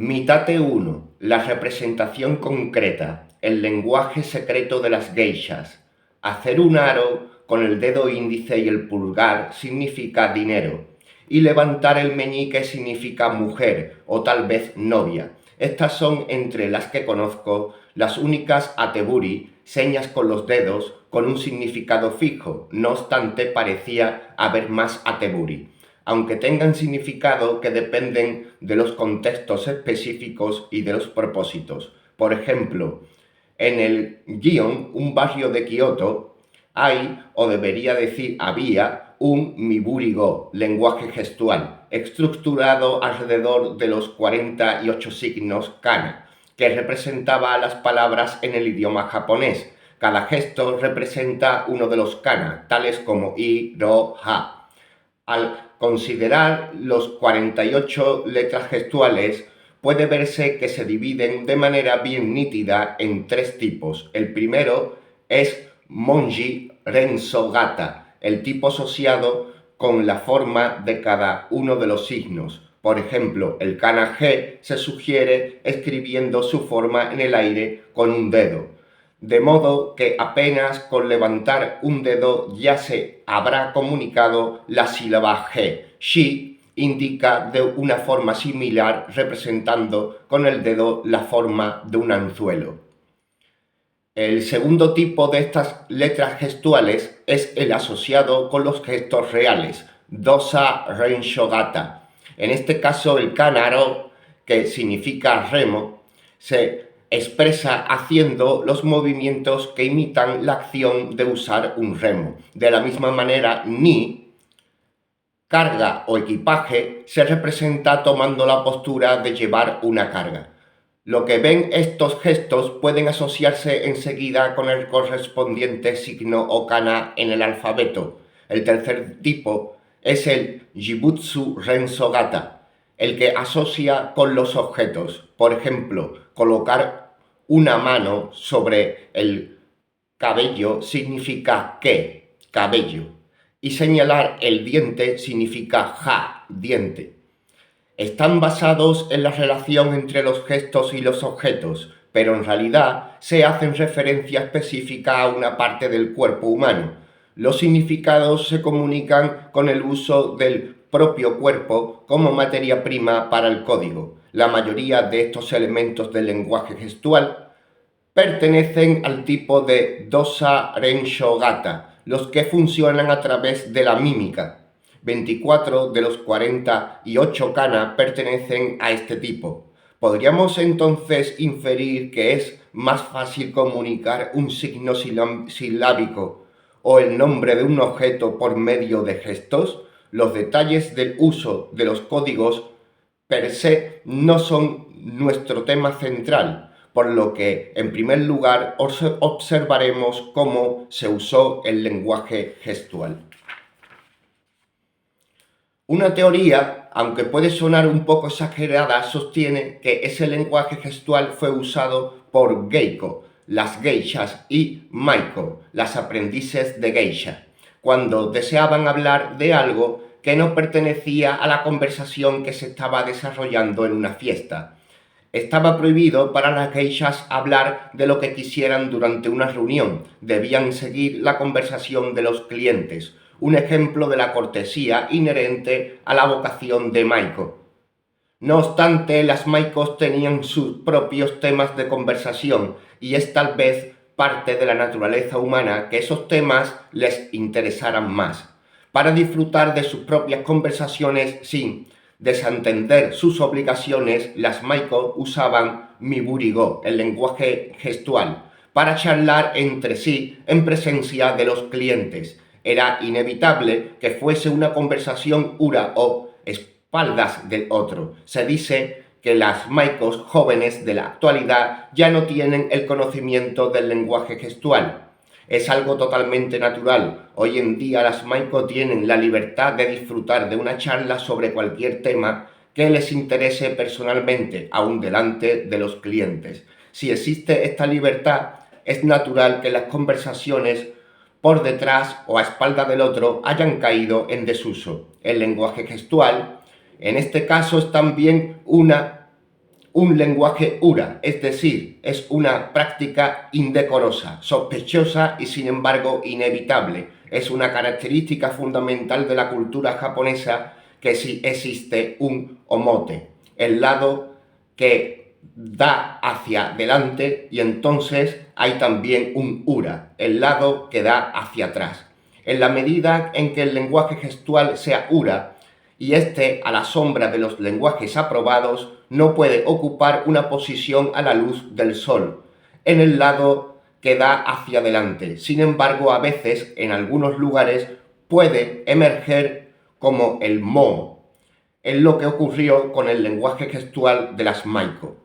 Mitate 1. La representación concreta, el lenguaje secreto de las geishas. Hacer un aro con el dedo índice y el pulgar significa dinero, y levantar el meñique significa mujer o tal vez novia. Estas son, entre las que conozco, las únicas ateburi, señas con los dedos, con un significado fijo. No obstante, parecía haber más ateburi, aunque tengan significado que dependen de los contextos específicos y de los propósitos. Por ejemplo, en el Gion, un barrio de Kioto, hay, o debería decir había, un Miburi-go, lenguaje gestual, estructurado alrededor de los 48 signos kana, que representaba las palabras en el idioma japonés. Cada gesto representa uno de los kana, tales como i, ro, ha. Al considerar los 48 letras gestuales, puede verse que se dividen de manera bien nítida en tres tipos. El primero es Monji Renso Gata, el tipo asociado con la forma de cada uno de los signos. Por ejemplo, el kana G se sugiere escribiendo su forma en el aire con un dedo, de modo que apenas con levantar un dedo ya se habrá comunicado la sílaba G. Shi indica de una forma similar, representando con el dedo la forma de un anzuelo. El segundo tipo de estas letras gestuales es el asociado con los gestos reales, dosa renshogata. En este caso, el kanaro, que significa remo, se expresa haciendo los movimientos que imitan la acción de usar un remo. De la misma manera, ni, carga o equipaje, se representa tomando la postura de llevar una carga. Lo que ven estos gestos pueden asociarse enseguida con el correspondiente signo o kana en el alfabeto. El tercer tipo es el Jibutsu Renso Gata, el que asocia con los objetos. Por ejemplo, colocar una mano sobre el cabello significa que, cabello, y señalar el diente significa ja, diente. Están basados en la relación entre los gestos y los objetos, pero en realidad se hacen referencia específica a una parte del cuerpo humano. Los significados se comunican con el uso del propio cuerpo como materia prima para el código. La mayoría de estos elementos del lenguaje gestual pertenecen al tipo de dosa rensho gata, los que funcionan a través de la mímica. 24 de los 48 kana pertenecen a este tipo. ¿Podríamos entonces inferir que es más fácil comunicar un signo silábico o el nombre de un objeto por medio de gestos? Los detalles del uso de los códigos per se no son nuestro tema central, por lo que, en primer lugar, observaremos cómo se usó el lenguaje gestual. Una teoría, aunque puede sonar un poco exagerada, sostiene que ese lenguaje gestual fue usado por geiko, las geishas, y maiko, las aprendices de geisha, cuando deseaban hablar de algo que no pertenecía a la conversación que se estaba desarrollando en una fiesta. Estaba prohibido para las geishas hablar de lo que quisieran durante una reunión. Debían seguir la conversación de los clientes, un ejemplo de la cortesía inherente a la vocación de maiko. No obstante, las maikos tenían sus propios temas de conversación y es tal vez parte de la naturaleza humana que esos temas les interesaran más. Para disfrutar de sus propias conversaciones sin desentender sus obligaciones, las maiko usaban Miburi-go, el lenguaje gestual, para charlar entre sí en presencia de los clientes. Era inevitable que fuese una conversación ura o espaldas del otro. Se dice que las maikos jóvenes de la actualidad ya no tienen el conocimiento del lenguaje gestual. Es algo totalmente natural. Hoy en día las maiko tienen la libertad de disfrutar de una charla sobre cualquier tema que les interese personalmente, aún delante de los clientes. Si existe esta libertad, es natural que las conversaciones por detrás o a espalda del otro hayan caído en desuso. El lenguaje gestual, en este caso, es también una un lenguaje ura, es decir, es una práctica indecorosa, sospechosa y sin embargo inevitable. Es una característica fundamental de la cultura japonesa que sí existe un omote, el lado que da hacia adelante, y entonces hay también un ura, el lado que da hacia atrás. En la medida en que el lenguaje gestual sea ura, y este, a la sombra de los lenguajes aprobados, no puede ocupar una posición a la luz del sol, en el lado que da hacia adelante. Sin embargo, a veces, en algunos lugares, puede emerger como el mo. Es lo que ocurrió con el lenguaje gestual de las Maiko.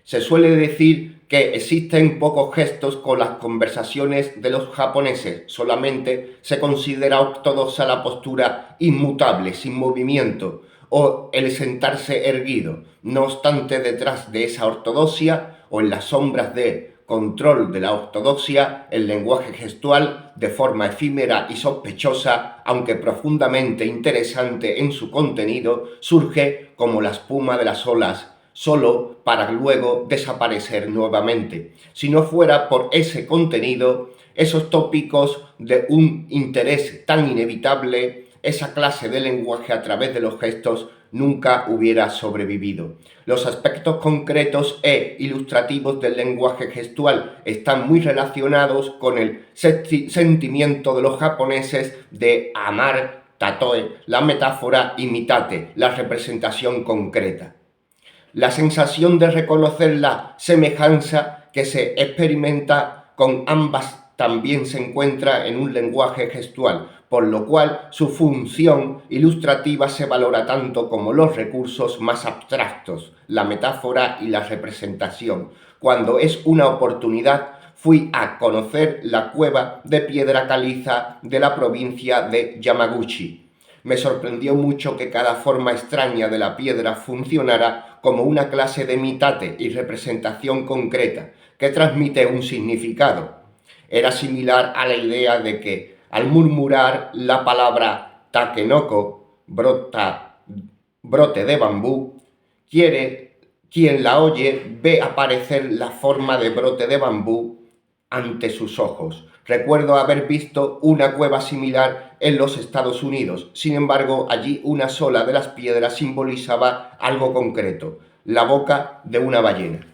Se suele decir que existen pocos gestos con las conversaciones de los japoneses, solamente se considera ortodoxa la postura inmutable, sin movimiento, o el sentarse erguido. No obstante, detrás de esa ortodoxia, o en las sombras de control de la ortodoxia, el lenguaje gestual, de forma efímera y sospechosa, aunque profundamente interesante en su contenido, surge como la espuma de las olas, solo para luego desaparecer nuevamente. Si no fuera por ese contenido, esos tópicos de un interés tan inevitable, esa clase de lenguaje a través de los gestos nunca hubiera sobrevivido. Los aspectos concretos e ilustrativos del lenguaje gestual están muy relacionados con el sentimiento de los japoneses de amar tatoe, la metáfora, y mitate, la representación concreta. La sensación de reconocer la semejanza que se experimenta con ambas también se encuentra en un lenguaje gestual, por lo cual su función ilustrativa se valora tanto como los recursos más abstractos, la metáfora y la representación. Cuando es una oportunidad, fui a conocer la cueva de piedra caliza de la provincia de Yamaguchi. Me sorprendió mucho que cada forma extraña de la piedra funcionara como una clase de mitate y representación concreta que transmite un significado. Era similar a la idea de que al murmurar la palabra takenoko, brote de bambú, quien la oye ve aparecer la forma de brote de bambú ante sus ojos. Recuerdo haber visto una cueva similar en los Estados Unidos. Sin embargo, allí una sola de las piedras simbolizaba algo concreto, la boca de una ballena.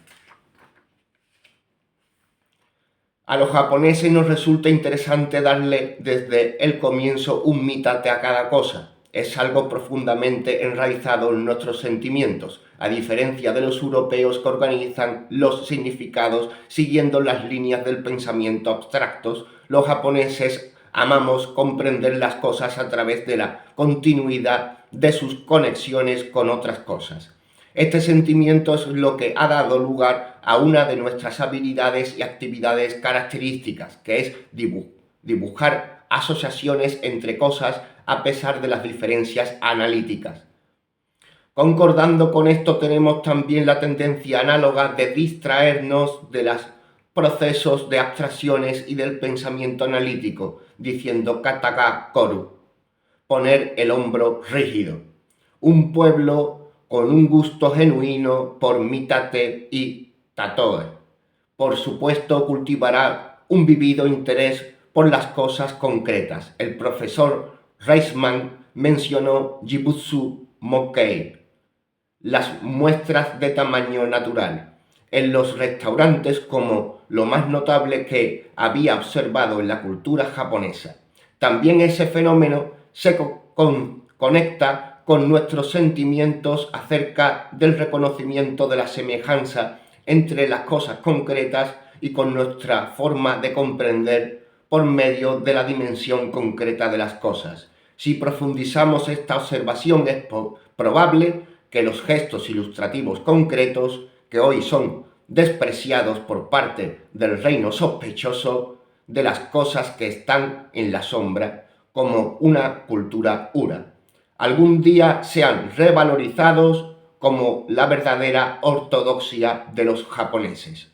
A los japoneses nos resulta interesante darle desde el comienzo un mitate a cada cosa. Es algo profundamente enraizado en nuestros sentimientos, a diferencia de los europeos que organizan los significados siguiendo las líneas del pensamiento abstractos. Los japoneses amamos comprender las cosas a través de la continuidad de sus conexiones con otras cosas. Este sentimiento es lo que ha dado lugar a una de nuestras habilidades y actividades características, que es dibujar asociaciones entre cosas a pesar de las diferencias analíticas. Concordando con esto, tenemos también la tendencia análoga de distraernos de los procesos de abstracciones y del pensamiento analítico, diciendo kataka koru, poner el hombro rígido. Un pueblo con un gusto genuino por mitate y tatoe. Por supuesto, cultivará un vivido interés por las cosas concretas. El profesor Reisman mencionó Jibutsu Mokkei, las muestras de tamaño natural, en los restaurantes como lo más notable que había observado en la cultura japonesa. También ese fenómeno se conecta con nuestros sentimientos acerca del reconocimiento de la semejanza entre las cosas concretas y con nuestra forma de comprender por medio de la dimensión concreta de las cosas. Si profundizamos esta observación, es probable que los gestos ilustrativos concretos, que hoy son despreciados por parte del reino sospechoso de las cosas que están en la sombra, como una cultura ura, algún día sean revalorizados como la verdadera ortodoxia de los japoneses.